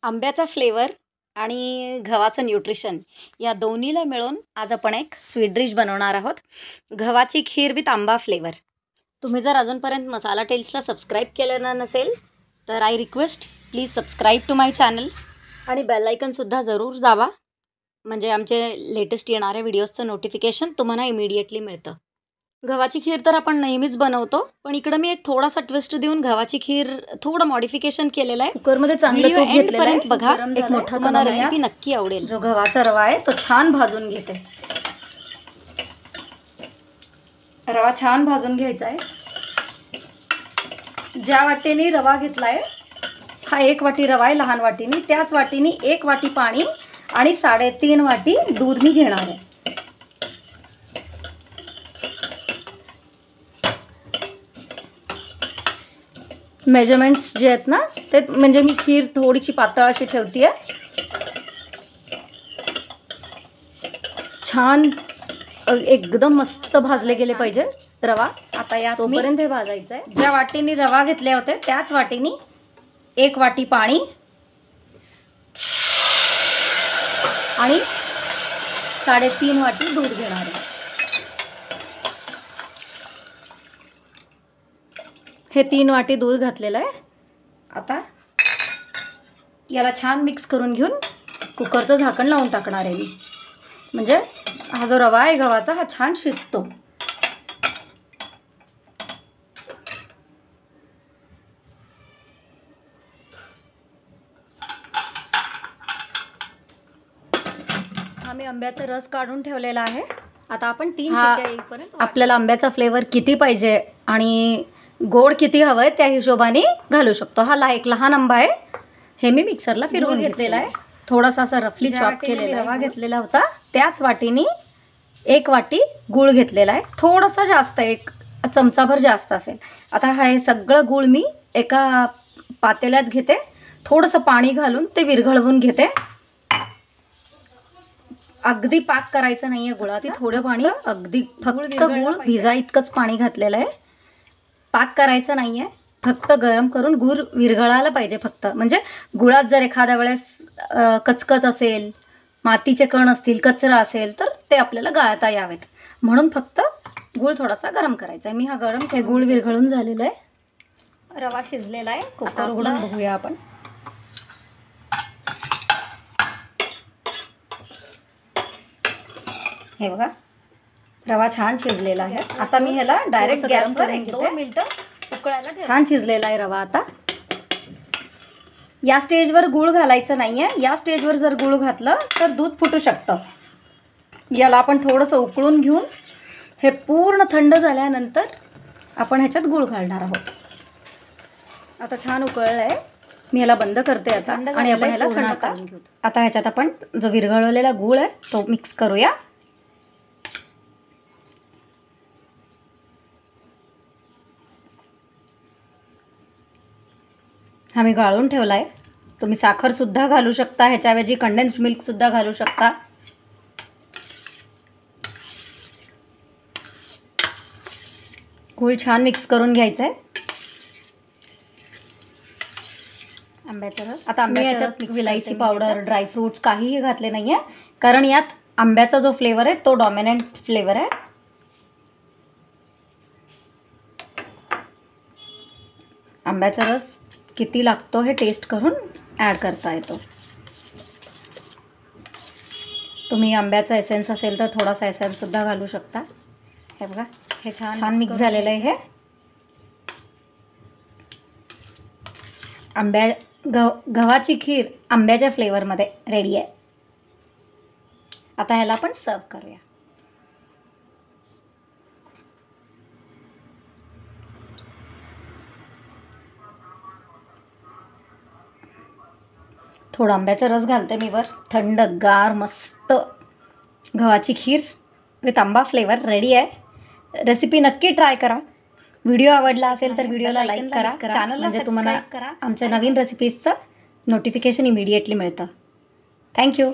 आंब्याचा फ्लेवर आणि गव्हाचं न्यूट्रिशन या दोन्हीला मिळून आज आपण एक स्वीट डिश बनवणार आहोत. गव्हाची खीर विथ आंबा फ्लेवर. तुम्ही जर अजूनपर्यंत मसाला टेल्सला सबस्क्राईब केलं नसेल तर I request please subscribe to my channel आणि बेल आयकनसुद्धा जरूर दाबा, म्हणजे आमचे लेटेस्ट येणाऱ्या व्हिडिओजचं नोटिफिकेशन तुम्हाला इमिडिएटली मिळतं. गव्हाची खीर तर आपण नेहमीच बनवतो, पण इकडं मी एक थोडासा ट्विस्ट देऊन गव्हाची खीर थोडं मॉडिफिकेशन केलेलं आहे. कुकरमध्ये चांगलं तूप घेतलेलं आहे बघा. एक मोठा तुम्हाला रेसिपी नक्की आवडेल. जो गव्हाचा रवा आहे तो छान भाजून घेते. रवा छान भाजून घ्यायचा आहे. ज्या वाटीने रवा घेतला आहे हा 1 वाटी रवा आहे लहान वाटीने, त्याच वाटीने 1 वाटी पाणी आणि 3.5 वाटी दूध मी घेणार आहे. मेजरमेंट्स जे आहेत ना ते म्हणजे मी खीर थोडीशी पातळ अशी ठेवते आहे. छान एकदम मस्त भाजले गेले पाहिजे रवा. आता या तोपर्यंत हे भाजायचं आहे. ज्या वाटीने रवा घेतले होते त्याच वाटीने 1 वाटी पाणी आणि 3.5 वाटी दूध घेणार आहे. हे 3 वाटी दूध घातलेलं आहे. आता याला छान मिक्स करून घेऊन कुकरचं झाकण लावून टाकणार आहे मी, म्हणजे हा जो रवा आहे गव्हाचा हा छान शिजतो. आम्ही आंब्याचा रस काढून ठेवलेला आहे. आता आपण 3 शिट्ट्या येईपर्यंत आपल्याला आंब्याचा फ्लेवर किती पाहिजे आणि गोड किती हवं आहे त्या हिशोबाने घालू शकतो. हा एक लहान आंबा आहे. हे मी मिक्सरला फिरवून घेतलेला आहे. थोडासा असा रफली चॉप केलेला रवा घेतलेला होता त्याच वाटीने 1 वाटी गूळ घेतलेला आहे. थोडासा जास्त, 1 चमचाभर जास्त असेल. आता हे सगळं गूळ मी एका पातेल्यात घेते. थोडंसं पाणी घालून ते विरघळवून घेते. अगदी पाक करायचं नाही आहे गुळाचं. थोडं पाणी, अगदी फक्त गूळ भिजा इतकंच पाणी घातलेलं आहे. पाक करायचं नाही आहे, फक्त गरम करून गूळ विरघळायला पाहिजे फक्त. म्हणजे गुळात जर एखाद्या वेळेस कचकच असेल, मातीचे कण असतील, कचरा असेल तर ते आपल्याला गाळता यावेत, म्हणून फक्त गूळ थोडासा गरम करायचा आहे. मी हा गरम हे गूळ विरघळून झालेलं आहे. रवा शिजलेला आहे. कुकर उघडून बघूया आपण. हे बघा रवा छान शिजलेला आहे. आता मी ह्याला डायरेक्ट गॅसवर 1-2 मिनिटं उकळायला ठेवते. छान शिजलेला आहे रवा. आता या स्टेजवर गूळ घालायचं नाही आहे. या स्टेजवर जर गूळ घातलं तर दूध फुटू शकतं. याला आपण थोडंसं उकळून घेऊन हे पूर्ण थंड झाल्यानंतर आपण ह्याच्यात गूळ घालणार आहोत. आता छान उकळलं आहे. मी ह्याला बंद करते आता आणि आपण ह्याला थंड करून घेऊ. आता ह्याच्यात आपण जो विरघळलेला गूळ आहे तो मिक्स करूया. हा मी गाळून ठेवला आहे. तुम्ही साखरसुद्धा घालू शकता, ह्याच्याऐवजी कंडेन्स्ड मिल्कसुद्धा घालू शकता. गूळ छान मिक्स करून घ्यायचं आहे. आंब्याचा रस. आता ह्याच्यात विलायची पावडर, ड्रायफ्रूट्स काहीही घातले नाही आहे, कारण यात आंब्याचा जो फ्लेवर आहे तो डॉमिनंट फ्लेवर आहे. आंब्याचा रस किती लागतो हे टेस्ट करून ॲड करता येतो. तुम्ही आंब्याचा एसेन्स असेल तर थोडासा एसेन्ससुद्धा घालू शकता. हे बघा हे छान मिक्स झालेलं आहे. हे गव्हाची खीर आंब्याच्या फ्लेवरमध्ये रेडी आहे. आता ह्याला आपण सर्व करूया. थोडा आंब्याचा रस घालते मी वर. थंडगार मस्त गव्हाची खीर विथ आंबा फ्लेवर रेडी आहे. रेसिपी नक्की ट्राय करा. व्हिडिओ आवडला असेल तर व्हिडिओला लाईक करा. चॅनलला म्हणजे तुम्हाला आमच्या नवीन रेसिपीजचं नोटिफिकेशन इमिडिएटली मिळतं. थँक्यू.